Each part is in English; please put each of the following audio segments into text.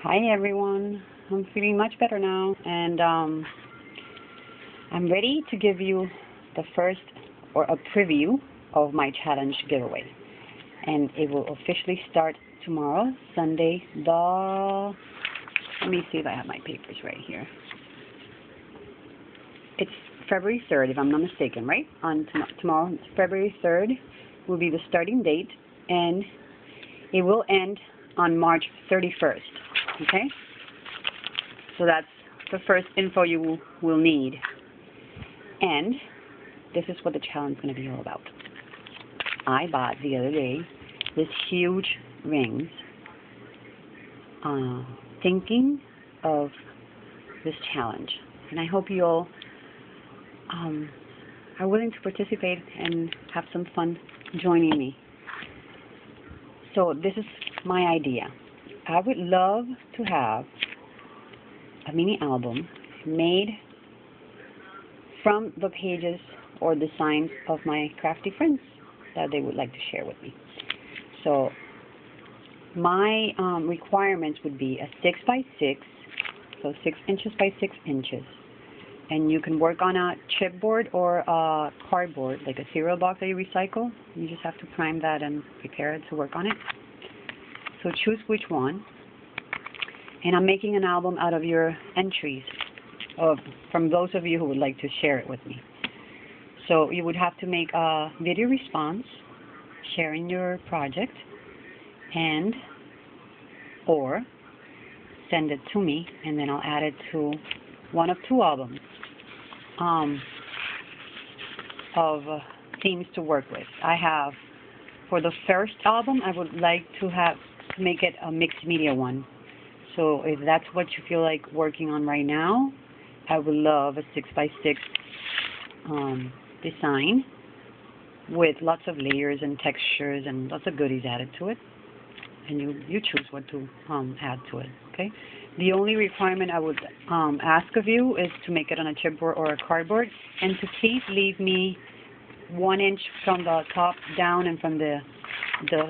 Hi everyone, I'm feeling much better now, and I'm ready to give you the first or a preview of my challenge giveaway, and it will officially start tomorrow, Sunday. Let me see if I have my papers right here. It's February 3rd, if I'm not mistaken, right? On tomorrow, February 3rd, will be the starting date, and it will end on March 31st. Okay, so that's the first info you will need, and this is what the challenge is going to be all about. I bought the other day this huge rings, thinking of this challenge, and I hope you all are willing to participate and have some fun joining me. So this is my idea. I would love to have a mini album made from the pages or designs of my crafty friends that they would like to share with me. So my requirements would be a 6 by 6, so 6 inches by 6 inches. And you can work on a chipboard or a cardboard, like a cereal box that you recycle. You just have to prime that and prepare it to work on it. So choose which one. And I'm making an album out of your entries from those of you who would like to share it with me. So you would have to make a video response sharing your project, and or send it to me, and then I'll add it to one of two albums of themes to work with. I have, for the first album, I would like to make it a mixed media one. So if that's what you feel like working on right now, I would love a 6 by 6 design with lots of layers and textures and lots of goodies added to it. And you choose what to add to it, okay? The only requirement I would ask of you is to make it on a chipboard or a cardboard, and to please leave me 1 inch from the top down and from the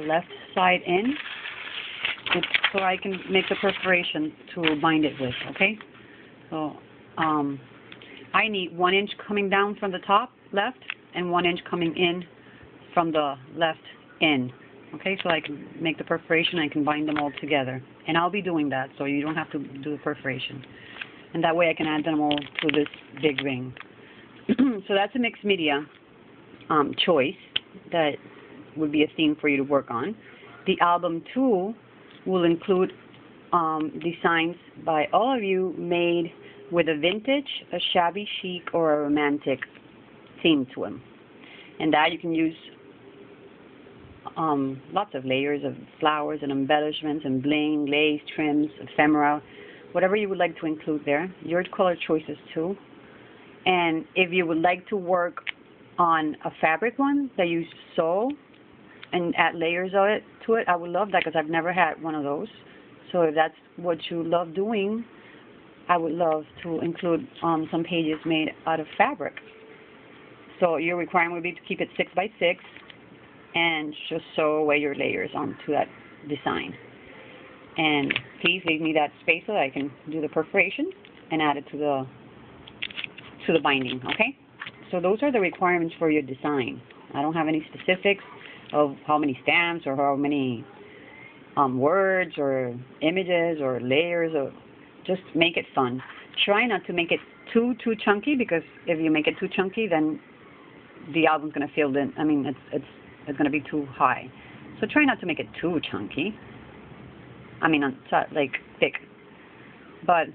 left side in, so I can make the perforation to bind it with, okay? So I need 1 inch coming down from the top left and 1 inch coming in from the left in, okay? So I can make the perforation, I can bind them all together. And I'll be doing that, so you don't have to do the perforation. And that way I can add them all to this big ring. So that's a mixed media choice that would be a theme for you to work on. The album 2 will include designs by all of you made with a vintage, a shabby chic, or a romantic theme to them. And that you can use lots of layers of flowers and embellishments and bling, lace, trims, ephemera, whatever you would like to include there. Your color choices too. And if you would like to work on a fabric one that you sew and add layers of it to it, I would love that, because I've never had one of those. So if that's what you love doing, I would love to include some pages made out of fabric. So your requirement would be to keep it 6 by 6 and just sew away your layers onto that design. And please leave me that space so that I can do the perforation and add it to the binding, okay? So those are the requirements for your design. I don't have any specifics of how many stamps or how many words or images or layers, or just make it fun. Try not to make it too chunky, because if you make it too chunky, then the album's going to feel it's going to be too high. So try not to make it too chunky. Like thick. But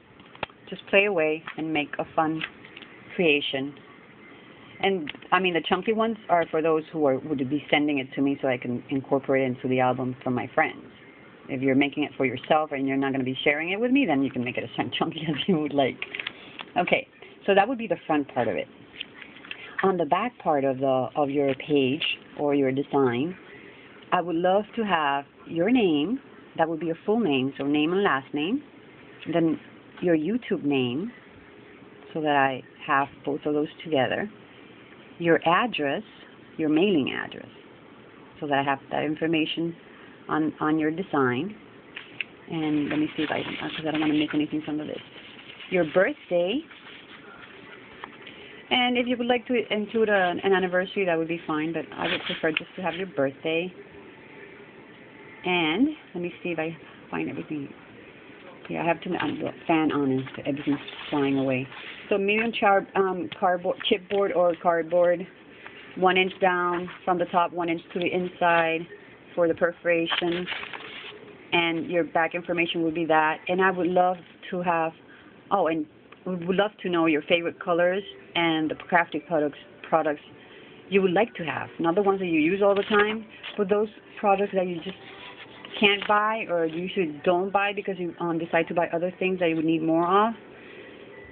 just play away and make a fun creation. And the chunky ones are for those who would be sending it to me, so I can incorporate it into the album from my friends. If you're making it for yourself and you're not going to be sharing it with me, then you can make it as chunky as you would like. Okay, so that would be the front part of it. On the back part of your page or your design, I would love to have your name. That would be your full name, so name and last name. Then your YouTube name, so that I have both of those together. Your address, your mailing address, so that I have that information on your design. And let me see if I can, because I don't want to miss anything from the list. Your birthday. And if you would like to include an anniversary, that would be fine, but I would prefer just to have your birthday. And let me see if I find everything. Yeah, I have to the fan on and everything's flying away. So medium cardboard, chipboard or cardboard, 1 inch down from the top, 1 inch to the inside for the perforation. And your back information would be that. And I would love to have, oh, and we would love to know your favorite colors and the crafty products you would like to have. Not the ones that you use all the time, but those products that you just can't buy or you usually don't buy because you decide to buy other things that you would need more of.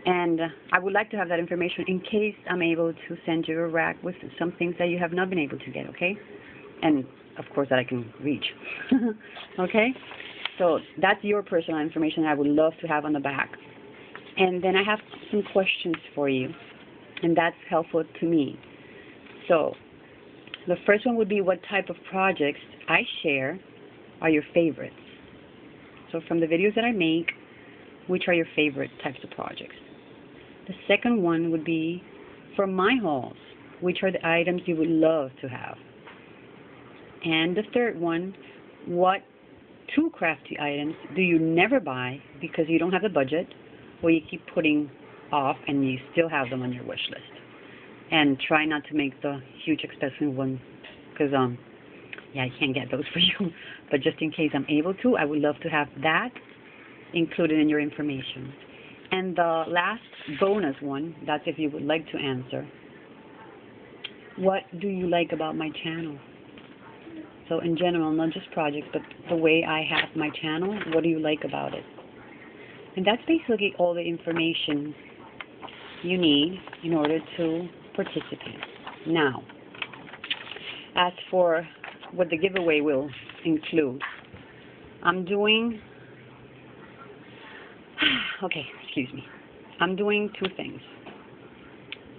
And I would like to have that information in case I'm able to send you a rack with some things that you have not been able to get, okay? And, of course, that I can reach. Okay? So that's your personal information I would love to have on the back. And then I have some questions for you, and that's helpful to me. So the first one would be what type of projects I share are your favorites. So from the videos that I make, which are your favorite types of projects? The second one would be for my hauls, which are the items you would love to have? And the third one, what 2 crafty items do you never buy because you don't have the budget or you keep putting off and you still have them on your wish list? And try not to make the huge expensive ones because yeah, I can't get those for you. But just in case I'm able to, I would love to have that included in your information. And the last bonus one, that's if you would like to answer, what do you like about my channel? So in general, not just projects, but the way I have my channel, what do you like about it? And that's basically all the information you need in order to participate. Now, as for what the giveaway will include, I'm doing, okay, excuse me. I'm doing 2 things.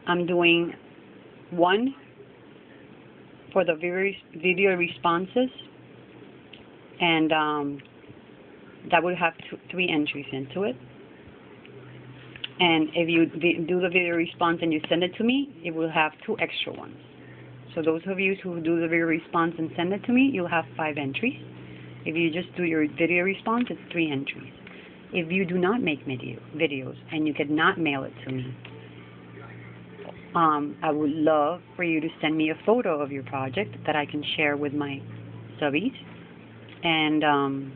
I'm doing one for the video responses, and that will have 3 entries into it. And if you do the video response and you send it to me, it will have 2 extra ones. So those of you who do the video response and send it to me, you'll have 5 entries. If you just do your video response, it's 3 entries. If you do not make videos and you cannot mail it to me, I would love for you to send me a photo of your project that I can share with my subbies. And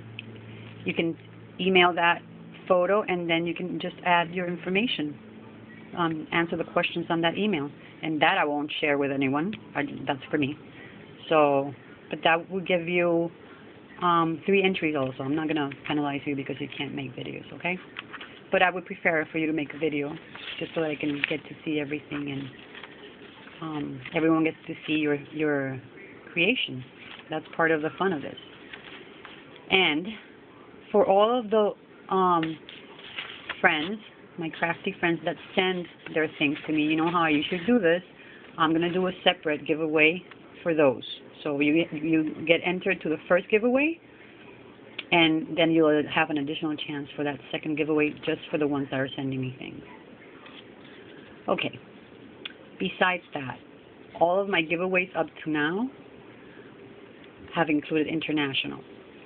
you can email that photo, and then you can just add your information, answer the questions on that email. And that I won't share with anyone. That's for me. So, but that will give you 3 entries also. I'm not going to penalize you because you can't make videos, okay? But I would prefer for you to make a video just so that I can get to see everything and everyone gets to see your creation. That's part of the fun of this. And for all of the friends, my crafty friends that send their things to me, you know how I usually do this, I'm going to do a separate giveaway for those. So you get entered to the first giveaway, and then you'll have an additional chance for that second giveaway just for the ones that are sending me things. Okay. Besides that, all of my giveaways up to now have included international.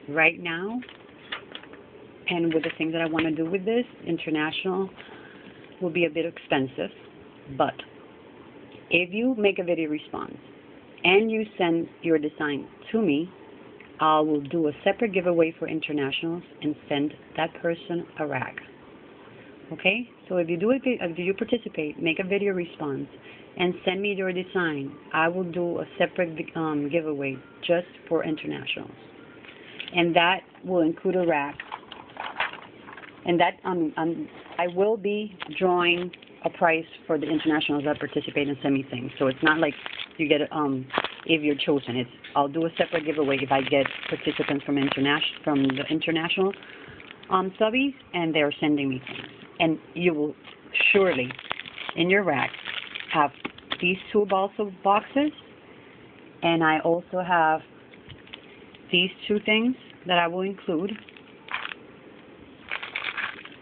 Right now, and with the things that I want to do with this, international will be a bit expensive, but if you make a video response and you send your design to me, I will do a separate giveaway for internationals and send that person a rack. Okay? So if you participate, make a video response, and send me your design, I will do a separate giveaway just for internationals. And that will include a rack. And that I will be drawing a price for the internationals that participate and send me things. So it's not like you get if you're chosen. I'll do a separate giveaway if I get participants from the international subbies and they're sending me things. And you will surely in your rack have these 2 balsa boxes, and I also have these 2 things that I will include.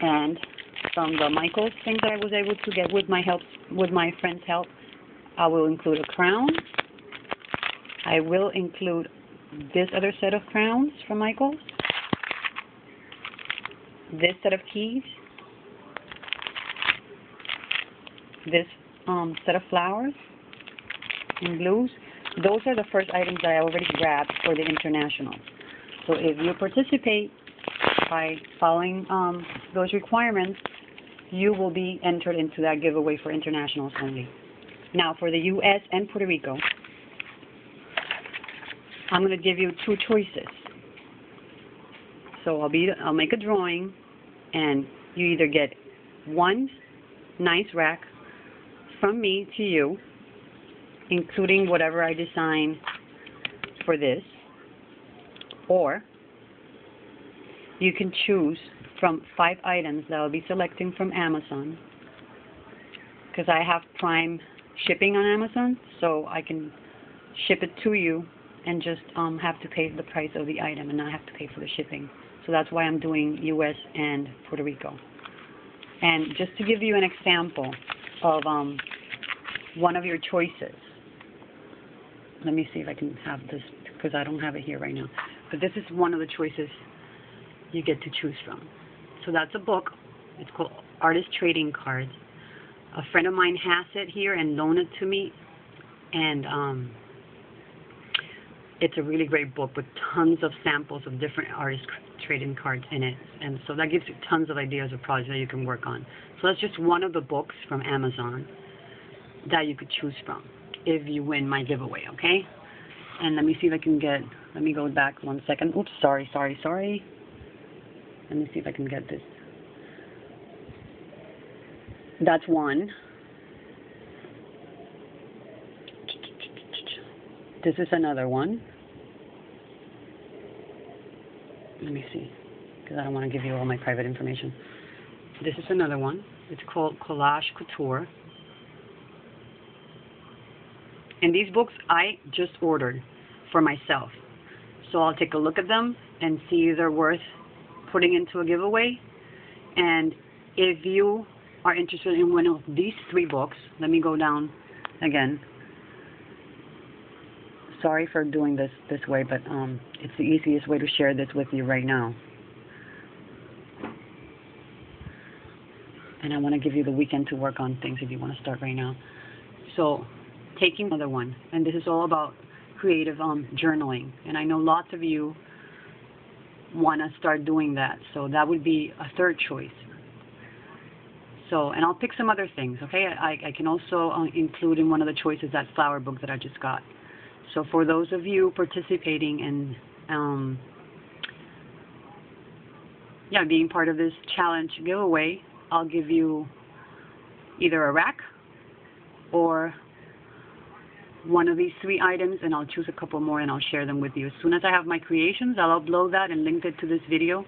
And from the Michaels things that I was able to get with my friend's help, I will include a crown. I will include this other set of crowns from Michaels, this set of keys, this set of flowers in blues. Those are the first items that I already grabbed for the international. So if you participate by following those requirements, you will be entered into that giveaway for internationals only. Now for the U.S. and Puerto Rico, I'm going to give you two choices. So I'll make a drawing, and you either get one nice rack from me to you, including whatever I design for this, or you can choose from 5 items that I'll be selecting from Amazon, because I have Prime shipping on Amazon, so I can ship it to you and just have to pay the price of the item and not have to pay for the shipping. So that's why I'm doing U.S. and Puerto Rico. And just to give you an example of one of your choices, let me see if I can have this, because I don't have it here right now. But this is one of the choices you get to choose from. So that's a book. It's called Artist Trading Cards. A friend of mine has it here and loaned it to me. And it's a really great book with tons of samples of different artist trading cards in it. And so that gives you tons of ideas of projects that you can work on. So that's just one of the books from Amazon that you could choose from if you win my giveaway, okay? And let me see if I can get, let me go back 1 second. Oops, sorry. Let me see if I can get this. That's one. This is another one. Let me see, because I don't want to give you all my private information. This is another one. It's called Collage Couture. And these books I just ordered for myself. So I'll take a look at them and see if they're worth putting into a giveaway. And if you are interested in one of these 3 books, let me go down again. Sorry for doing this way, but it's the easiest way to share this with you right now. And I want to give you the weekend to work on things if you want to start right now. So, taking another one, and this is all about creative journaling. And I know lots of you want to start doing that, so that would be a 3rd choice. So, and I'll pick some other things, okay? I can also include in one of the choices that flower book that I just got. So for those of you participating in, being part of this challenge giveaway, I'll give you either a rack or one of these 3 items, and I'll choose a couple more and I'll share them with you. As soon as I have my creations, I'll upload that and link it to this video,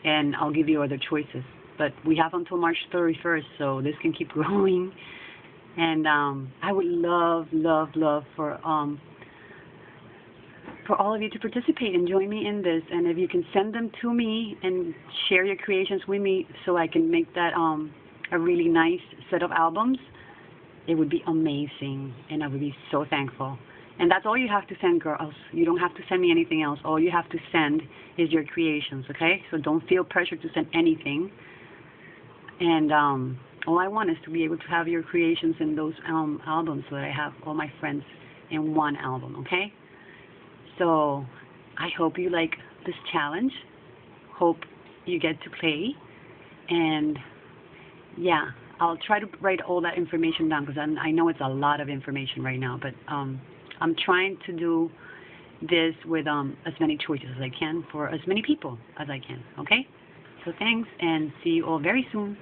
and I'll give you other choices. But we have until March 31st, so this can keep growing. And I would love for all of you to participate and join me in this. And if you can send them to me and share your creations with me so I can make that a really nice set of albums, it would be amazing, and I would be so thankful. And that's all you have to send, girls. You don't have to send me anything else. All you have to send is your creations, okay? So don't feel pressured to send anything. And all I want is to be able to have your creations in those albums so that I have all my friends in one album, okay? So I hope you like this challenge. Hope you get to play. And yeah, I'll try to write all that information down, because I know it's a lot of information right now, but I'm trying to do this with as many choices as I can for as many people as I can, okay? So thanks, and see you all very soon.